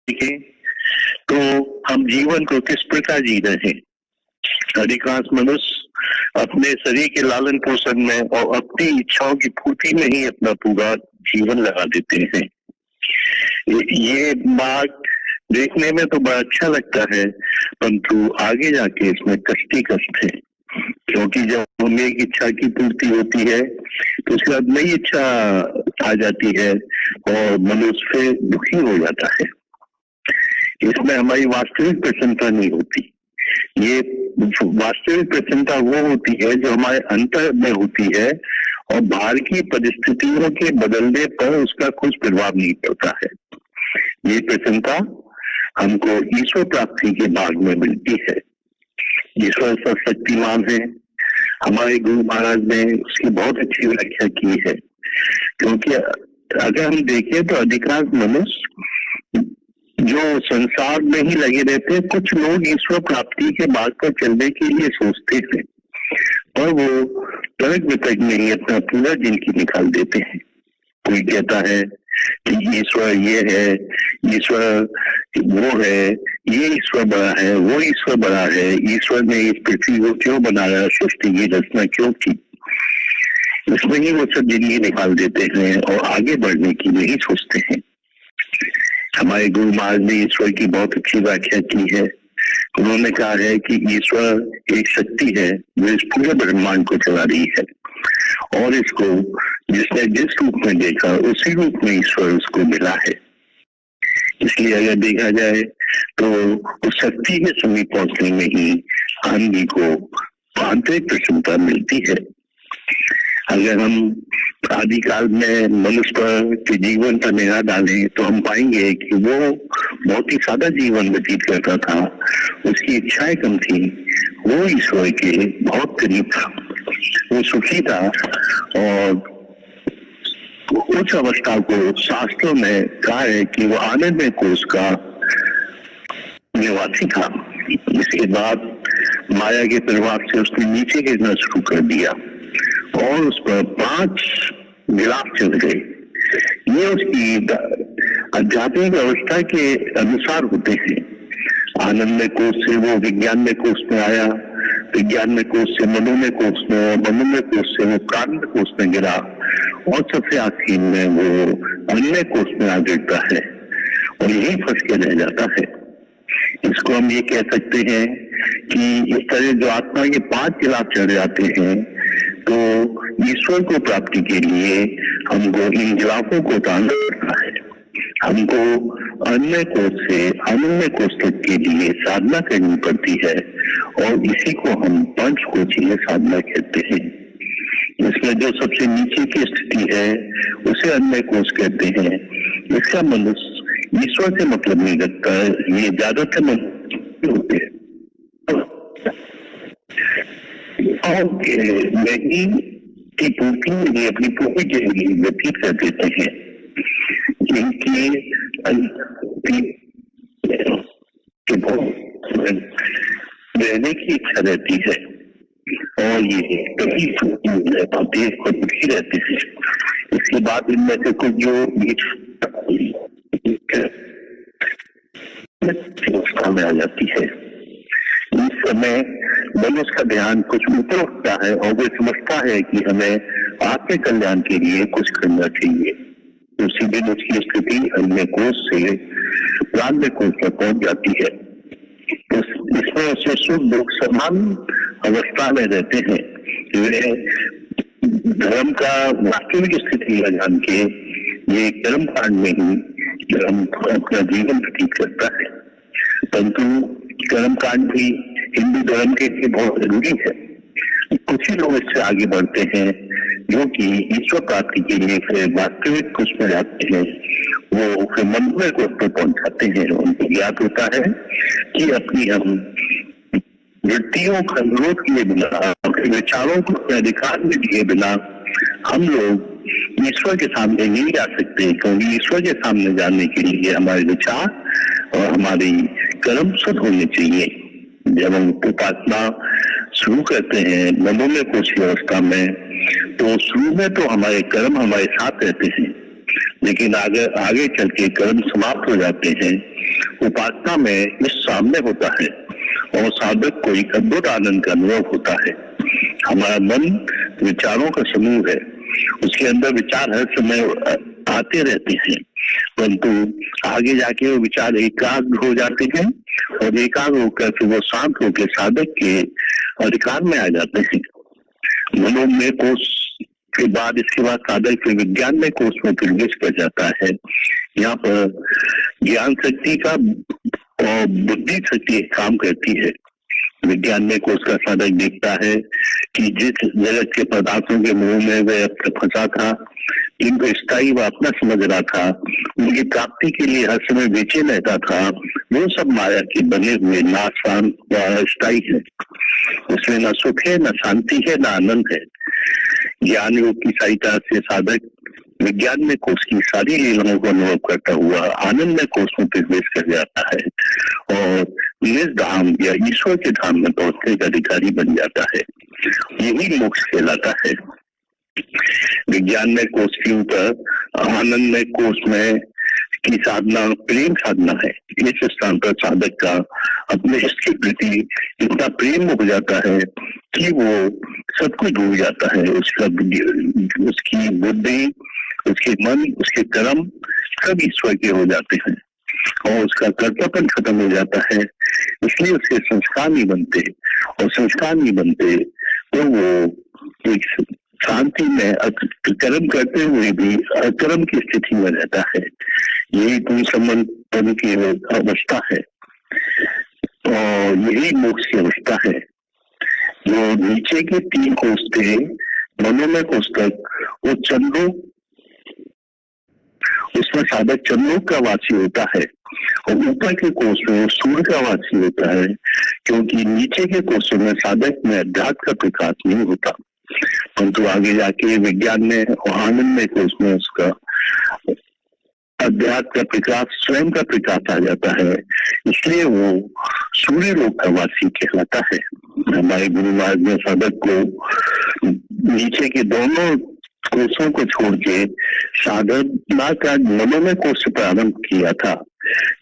देखें तो हम जीवन को किस प्रकार जी रहे हैं। अधिकांश मनुष्य अपने शरीर के लालन पोषण में और अपनी इच्छाओं की पूर्ति में ही अपना पूरा जीवन लगा देते हैं। ये बात देखने में तो बड़ा अच्छा लगता है, परंतु आगे जाके इसमें कष्ट ही कष्ट है, क्योंकि जब हमें एक इच्छा की पूर्ति होती है तो उसके बाद नई इच्छा आ जाती है और मनुष्य फिर दुखी हो जाता है। इसमें हमारी वास्तविक प्रसन्नता नहीं होती। ये वास्तविक प्रसन्नता वो होती है जो हमारे अंतर में होती है और बाहर की परिस्थितियों के बदलने पर उसका कुछ प्रभाव नहीं पड़ता है। ये प्रसन्नता हमको ईश्वर प्राप्ति के बाद में मिलती है। ईश्वर सर्वशक्तिमान है। हमारे गुरु महाराज ने उसकी बहुत अच्छी व्याख्या की है, क्योंकि अगर हम देखें तो अधिकांश मनुष्य जो संसार में ही लगे रहते हैं, कुछ लोग ईश्वर प्राप्ति के मार्ग पर चलने के लिए सोचते हैं और वो तर्क वितर्क में ही अपना पूरा जिंदगी निकाल देते हैं। कोई कहता है कि ईश्वर ये है, ईश्वर वो है, ये ईश्वर बड़ा है, वो ईश्वर बड़ा है, ईश्वर ने इस पृथ्वी को क्यों बनाया, सृष्टि की रचना क्यों की। इसमें ही वो सब जिंदगी निकाल देते हैं और आगे बढ़ने की नहीं सोचते हैं। हमारे गुरु महाराज ने ईश्वर की बहुत अच्छी व्याख्या की है। उन्होंने कहा है कि ईश्वर एक शक्ति है जो इस पूरे ब्रह्मांड को चला रही है और इसको जिसने जिस रूप में देखा उसी रूप में ईश्वर उसको मिला है। इसलिए अगर देखा जाए तो उस शक्ति के समीप पहुंचने में ही आदमी को आंतरिक प्रसन्नता मिलती है। अगर हम आदिकाल में मनुष्य के जीवन पर निगाह डालें तो हम पाएंगे कि वो बहुत ही सादा जीवन व्यतीत करता था। उसकी इच्छाएं कम थी, वो ईश्वर के बहुत करीब था, वो सुखी था और उस अवस्था को शास्त्रों में कहा है कि वो आनंद कोश का निवासी था। इसके बाद माया के प्रभाव से उसने नीचे गिरना शुरू कर दिया और उस पर 5 गिलाफ चल गए। ये उसकी आध्यात्मिक अवस्था के अनुसार होते हैं। आनंद कोश से वो विज्ञान कोश में आया, विज्ञान कोश से मनोमय कोश में, मनोमय कोश से वो कारण कोश में गिरा और सबसे आखिर में वो अन्य कोश में आ गिरता है और यही फंस के रह जाता है। इसको हम ये कह सकते हैं कि इस तरह जो आत्मा के 5 गिलाफ चढ़ जाते हैं तो ईश्वर को प्राप्ति के लिए हमको इन गिलाफों को उतारना पड़ता है। हमको अन्य कोश से अनन्य कोश तक के लिए साधना करनी पड़ती है और इसी को हम पंचकोशीय साधना कहते हैं। इसमें जो सबसे नीचे की स्थिति है उसे अन्य कोश कहते हैं। इसका मनुष्य ईश्वर से मतलब नहीं रखता है। ये ज्यादातर मनुष्य होते हैं नहीं की पूर्ति में अपनी पूरी जिंदगी व्यतीत कर देते हैं। इनकी रहने की इच्छा रहती है और ये कभी देश को दुखी रहते हैं। इसके बाद इनमें से कुछ जो अवस्था में आ जाती है। इस समय मनुष्य का ध्यान कुछ ऊपर उठता है और वो समझता है कि हमें आत्म कल्याण के लिए कुछ करना चाहिए। उसी दिन उसकी स्थिति अन्य कोश से प्रान्य कोश तक पहुंच जाती है। इसमें उसे सुख दुख समान अवस्था में रहते हैं। वे धर्म का वास्तविक स्थिति जान के ये कर्म कांड में ही धर्म अपना जीवन व्यतीत करता है। परंतु कर्म कांड भी हिंदू धर्म के लिए बहुत जरूरी है। कुछ ही लोग इससे आगे बढ़ते हैं जो कि ईश्वर प्राप्ति के लिए फिर वास्तविक कुछ में जाते हैं। वो फिर मंदिर को पर पहुंचाते हैं। उनको याद होता है कि अपनी हम वृत्तियों का अनुरोध किए बिना, अपने विचारों को अपने अधिकार में दिए बिना हम लोग ईश्वर के सामने नहीं जा सकते, क्योंकि ईश्वर के सामने जाने के लिए हमारे विचार और हमारी कर्म शुद्ध होने चाहिए। जब हम उपासना शुरू करते हैं मनोमय कोश की अवस्था में तो शुरू में तो हमारे कर्म हमारे साथ रहते हैं, लेकिन आगे चल के कर्म समाप्त हो जाते हैं उपासना में इस सामने होता है और साधक को एक अद्भुत आनंद का अनुभव होता है। हमारा मन विचारों का समूह है, उसके अंदर विचार हर समय आते रहते हैं, परंतु आगे जाके वो विचार एकाग्र हो जाते हैं और एकाग्र होकर फिर वो शांत होकर साधक के अधिकार में आ जाते हैं। मनोमय कोष के बाद इसके बाद साधक फिर विज्ञान में कोष में प्रवेश कर जाता है। यहाँ पर ज्ञान शक्ति का और बुद्धि शक्ति काम करती है। विज्ञान में कोष का साधक देखता है कि जिस जगत के पदार्थों के मुंह में वह फंसा था, इनको स्थायी व अपना समझ रहा था, उनकी प्राप्ति के लिए हर समय बेचैन रहता था, वो सब माया के बने हुए नाशान व अस्थायी है। उसमें न सुख है, न शांति है, न आनंद है। ज्ञान योग की सहायता से साधक विज्ञान में कोष की सारी लीलाओं को अनुभव करता हुआ आनंद में कोष में प्रवेश कर जाता है और निज धाम या ईश्वर के धाम में पहुंचने का अधिकारी बन जाता है। यही मोक्ष कहलाता है। विज्ञान में कोष के ऊपर आनंद में कोष में की साधना प्रेम साधना है। इस स्थान पर साधक का अपने इष्ट के प्रति इतना प्रेम हो जाता है कि वो सब कुछ भूल जाता है। उसकी बुद्धि, उसके मन, उसके कर्म सब ईश्वर के हो जाते हैं और उसका कर्तव्यपन खत्म हो जाता है। इसलिए उसके संस्कार नहीं बनते और संस्कार नहीं बनते तो वो एक शांति में कर्म करते हुए भी अकर्म की स्थिति में रहता है। यही पूर्ण संबंध की अवस्था है और यही मोक्ष की अवस्था है। जो नीचे के 3 कोष थे, मनोमय कोष तक, वो चंद्रों, उसमें साधक चंद्रों का वासी होता है और ऊपर के कोष में सूर्य का वासी होता है, क्योंकि नीचे के कोषों में साधक में अध्यात्म का प्रकाश नहीं होता, परंतु आगे जाके विज्ञान में और आनंद में कोष में उसका अध्यात्म का प्रकाश, स्वयं का प्रकाश आ जाता है। इसलिए वो सूर्य लोक का वासी कहलाता है। हमारे गुरु महाराज ने साधक को नीचे के दोनों कोषों को छोड़ के साधना का मनोमय कोष से प्रारंभ किया था,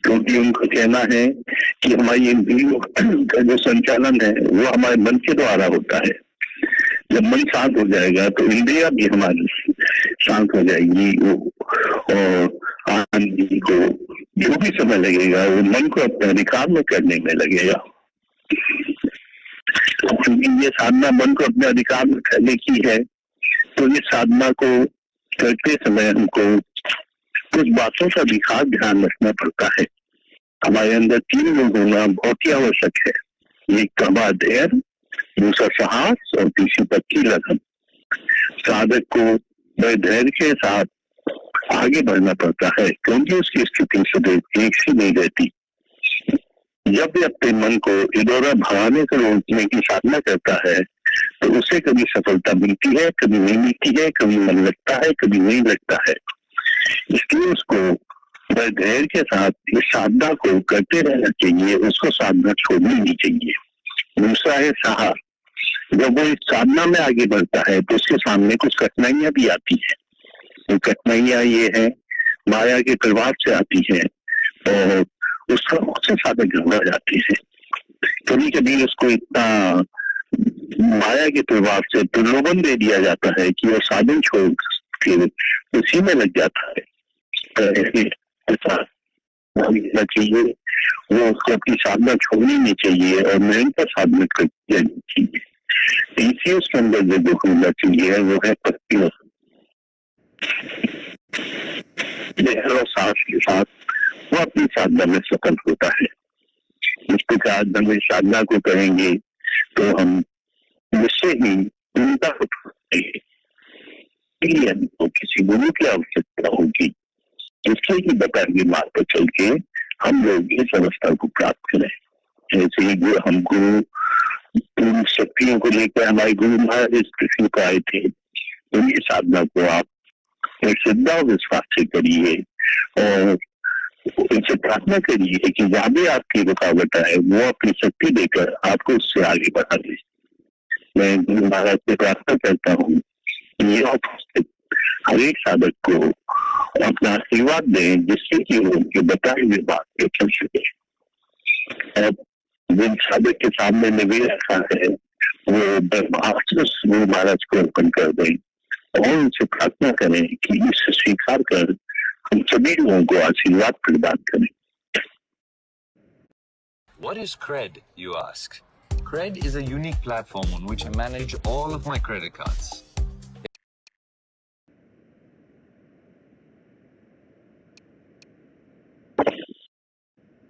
क्योंकि उनका कहना है कि हमारी इंद्रियों का जो संचालन है वो हमारे मन के द्वारा होता है। जब मन शांत हो जाएगा तो इंद्रिया भी हमारी शांत हो जाएगी और आनंद को जो भी समय लगेगा वो मन को अपने अधिकार में करने में लगेगा। क्योंकि ये साधना मन को अपने अधिकार में करने की है, तो इस साधना को करते समय हमको कुछ बातों का भी खास ध्यान रखना पड़ता है। हमारे अंदर 3 गुण होना बहुत ही आवश्यक है। एक कबा धैर्य, दूसरा साहस और तीसरी पक्की लगन। साधक को बड़े धैर्य के साथ आगे बढ़ना पड़ता है, क्योंकि उसकी स्थिति सदैव एक सी नहीं रहती। जब भी अपने मन को इधर भगाने से रोकने की साधना करता है तो उसे कभी सफलता मिलती है, कभी नहीं मिलती है, कभी मन लगता है, कभी नहीं लगता है। इसलिए उसको बड़े धैर्य के साथ इस साधना को करते रहना चाहिए, उसको साधना छोड़नी नहीं चाहिए। दूसरा है साहस। जब वो इस साधना में आगे बढ़ता है तो उसके सामने कुछ कठिनाइयां भी आती है। वो कठिनाइयां ये है माया के प्रभाव से आती है और उसका उससे साधक घबरा जाती है। कभी कभी उसको इतना माया के प्रभाव से प्रलोभन दे दिया जाता है कि वो साधन छोड़ के उसी में लग जाता है। ऐसा चाहिए, वो उसको अपनी साधना छोड़नी नहीं चाहिए और निरंतर साधना करनी चाहिए। तीसरी उसके अंदर जो दुख होना चाहिए वो है पत्ती और सांस के साथ वो अपनी साधना में सफल होता है। इस प्रकार जब हम साधना को करेंगे तो हम निश्चय ही उनका हमको किसी गुरु की आवश्यकता होगी, इसलिए कि बताए गए मार्ग पर चल के हम लोग इस अवस्था को प्राप्त करें। ऐसे ही हम गुरु शक्तियों को लेकर हमारे गुरु महाराज इस पृथ्वी पर आए थे। उनकी साधना को आप श्रद्धा और विश्वास से करिए और उनसे प्रार्थना करिए कि जहाँ भी आपकी रुकावट है वो अपनी शक्ति देकर आपको उससे आगे बढ़ा दे। मैं गुरु महाराज से प्रार्थना करता हूँ ये हर एक साधक को अपना आशीर्वाद दें जिससे कि वो उनके बताए हुए बात पे चल सके। और जिन साधक के सामने निवेश रखा है वो ब्रह्मास्त्र गुरु महाराज को अर्पण कर दें और उनसे प्रार्थना करें कि इसे स्वीकार कर हम सभी लोगों को आशीर्वाद प्रदान करें। What is Cred, you ask? Cred is a unique platform on which I manage all of my credit cards.